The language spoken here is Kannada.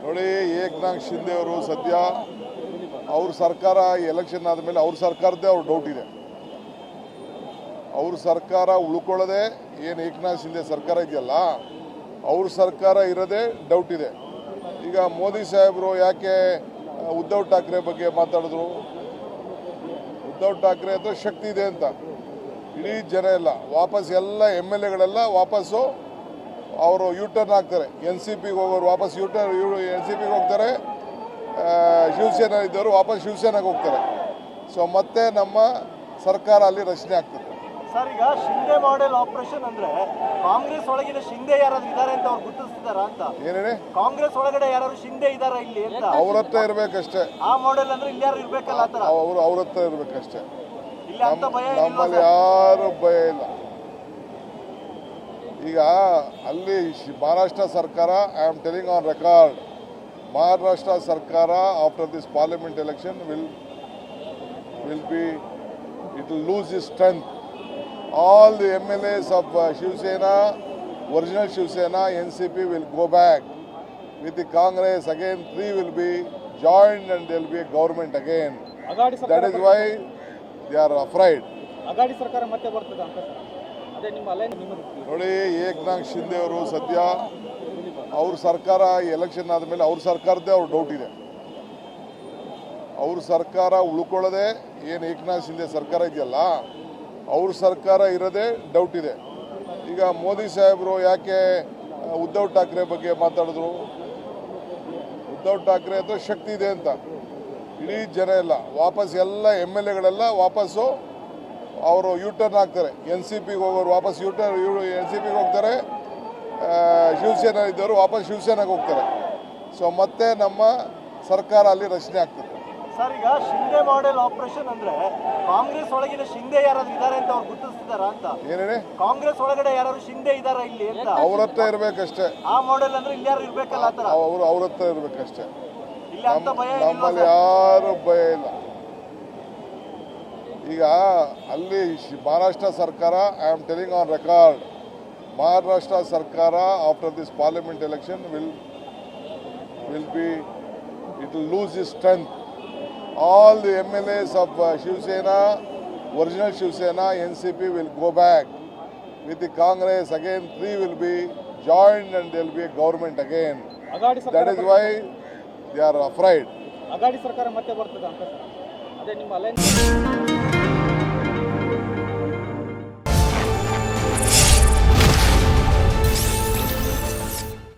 ನೋಡಿ, ಏಕನಾಥ್ ಶಿಂದೆ ಅವರು ಸದ್ಯ ಅವ್ರ ಸರ್ಕಾರ ಎಲೆಕ್ಷನ್ ಆದಮೇಲೆ ಅವ್ರ ಸರ್ಕಾರದ್ದೇ ಅವ್ರ ಡೌಟ್ ಇದೆ. ಅವ್ರ ಸರ್ಕಾರ ಉಳ್ಕೊಳ್ಳೋದೇ ಏನು ಏಕನಾಥ್ ಶಿಂದೆ ಸರ್ಕಾರ ಇದೆಯಲ್ಲ, ಅವ್ರ ಸರ್ಕಾರ ಇರೋದೇ ಡೌಟ್ ಇದೆ. ಈಗ ಮೋದಿ ಸಾಹೇಬರು ಯಾಕೆ ಉದ್ಧವ್ ಠಾಕ್ರೆ ಬಗ್ಗೆ ಮಾತಾಡಿದ್ರು? ಉದ್ಧವ್ ಠಾಕ್ರೆ ಹತ್ರ ಶಕ್ತಿ ಇದೆ ಅಂತ ಇಡೀ ಜನ ಎಲ್ಲ ವಾಪಸ್ ಎಲ್ಲ MLA ವಾಪಸ್ಸು ಅವರು ಯೂಟರ್ನ್ ಆಗ್ತಾರೆ. NCPಗೆ ಹೋಗೋರು ವಾಪಸ್ NCPಗೆ ಹೋಗ್ತಾರೆ. ಶಿವಸೇನಾ ಇದ್ದವರು ವಾಪಸ್ ಶಿವಸೇನಾಗೆ ಹೋಗ್ತಾರೆ. ಸೊ ಮತ್ತೆ ನಮ್ಮ ಸರ್ಕಾರ ಅಲ್ಲಿ ರಚನೆ ಆಗ್ತದೆ. ಸರ್, ಈಗ ಶಿಂದೆ ಮಾಡೆಲ್ ಆಪರೇಷನ್ ಅಂದ್ರೆ ಕಾಂಗ್ರೆಸ್ ಒಳಗಿನ ಶಿಂದೆ ಯಾರಾದ್ರೂ ಇದಾರೆ ಅಂತ ಅವ್ರು ಗುರುತಿಸ್ತಿದಾರ ಅಂತ? ಏನೇನೆ ಕಾಂಗ್ರೆಸ್ ಒಳಗಡೆ ಯಾರು ಶಿಂದೆ ಇದಾರ ಇಲ್ಲಿ ಅಂತ? ಅವ್ರ ಹತ್ರ ಇರ್ಬೇಕಷ್ಟೇ. ಆ ಮಾಡೆಲ್ ಅಂದ್ರೆ ಇಲ್ಲಿ ಯಾರು ಇರ್ಬೇಕಲ್ಲ ಆತರ? ಅವ್ರ ಹತ್ರ ಇರ್ಬೇಕಷ್ಟೇ. ಇಲ್ಲ ಅಂತ ಭಯ ನಮ್ಮಲ್ಲಿ ಯಾರು ಭಯ ಇಲ್ಲ. ಈಗ ಅಲ್ಲಿ ಮಹಾರಾಷ್ಟ್ರ ಸರ್ಕಾರ, I am telling on record, Maharashtra ಸರ್ಕಾರ after this parliament election will lose its strength. All the MLAs of Shiv Sena, original Shiv Sena, NCP will go back with the Congress again. 3 will be joined and there will be a government again. That is why they are afraid. Aghadi ಸರ್ಕಾರ ಮತ್ತೆ ಬರ್ತದ ಅಂತ ಅದೇ ನಿಮ್ಮ ಅಲೈನ್ಸ್ ನೋಡಿ, ಏಕನಾಥ್ ಶಿಂದೆ ಅವರು ಸದ್ಯ ಅವ್ರ ಸರ್ಕಾರ ಎಲೆಕ್ಷನ್ ಆದಮೇಲೆ ಅವ್ರ ಸರ್ಕಾರದ್ದೇ ಅವ್ರ ಡೌಟ್ ಇದೆ. ಅವ್ರ ಸರ್ಕಾರ ಉಳ್ಕೊಳ್ಳೋದೇ ಏನು ಏಕನಾಥ್ ಶಿಂದೆ ಸರ್ಕಾರ ಇದೆಯಲ್ಲ, ಅವ್ರ ಸರ್ಕಾರ ಇರೋದೇ ಡೌಟ್ ಇದೆ. ಈಗ ಮೋದಿ ಸಾಹೇಬರು ಯಾಕೆ ಉದ್ಧವ್ ಠಾಕ್ರೆ ಬಗ್ಗೆ ಮಾತಾಡಿದ್ರು? ಉದ್ಧವ್ ಠಾಕ್ರೆ ಹತ್ರ ಶಕ್ತಿ ಇದೆ ಅಂತ ಇಡೀ ಜನ ಎಲ್ಲ ವಾಪಸ್ ಎಲ್ಲ MLA ವಾಪಸ್ಸು ಅವರು ಯೂಟರ್ನ್ ಆಗ್ತಾರೆ. NCPಗೆ ಹೋಗೋರು ವಾಪಸ್ NCPಗೆ ಹೋಗ್ತಾರೆ. ಶಿವಸೇನಾ ಇದ್ದವರು ವಾಪಸ್ ಶಿವಸೇನಾಗೆ ಹೋಗ್ತಾರೆ. ಸೊ ಮತ್ತೆ ನಮ್ಮ ಸರ್ಕಾರ ಅಲ್ಲಿ ರಚನೆ ಆಗ್ತದೆ. ಸರ್, ಈಗ ಶಿಂದೆ ಮಾಡೆಲ್ ಆಪರೇಷನ್ ಅಂದ್ರೆ ಕಾಂಗ್ರೆಸ್ ಒಳಗಿನ ಶಿಂದೆ ಯಾರಾದ್ರೂ ಇದಾರೆ ಅಂತ ಅವ್ರು ಗುರುತಿಸ್ತಿದಾರ ಅಂತ? ಏನೇನೆ ಕಾಂಗ್ರೆಸ್ ಒಳಗಡೆ ಯಾರು ಶಿಂದೆ ಇದಾರ ಇಲ್ಲಿ ಅಂತ? ಅವ್ರ ಹತ್ರ ಇರ್ಬೇಕಷ್ಟೇ. ಆ ಮಾಡೆಲ್ ಅಂದ್ರೆ ಇಲ್ಲಿ ಯಾರು ಇರ್ಬೇಕಲ್ಲ ಆತರ? ಅವ್ರ ಹತ್ರ ಇರ್ಬೇಕಷ್ಟೇ. ಇಲ್ಲ ಅಂತ ಭಯ ನಮ್ಮಲ್ಲಿ ಯಾರು ಭಯ ಇಲ್ಲ. ಈಗ ಅಲ್ಲಿ ಮಹಾರಾಷ್ಟ್ರ ಸರ್ಕಾರ, I am telling on record, Maharashtra ಸರ್ಕಾರ after this parliament election will lose its strength. All the MLAs of Shiv Sena, original Shiv Sena, NCP will go back with the Congress again. 3 will be joined and there will be a government again. That is why they are afraid. Aghadi ಸರ್ಕಾರ ಮತ್ತೆ ಬರ್ತದ ಅಂತ ಅದೇ ನಿಮ್ಮ ಅಲೈನ್ಸ್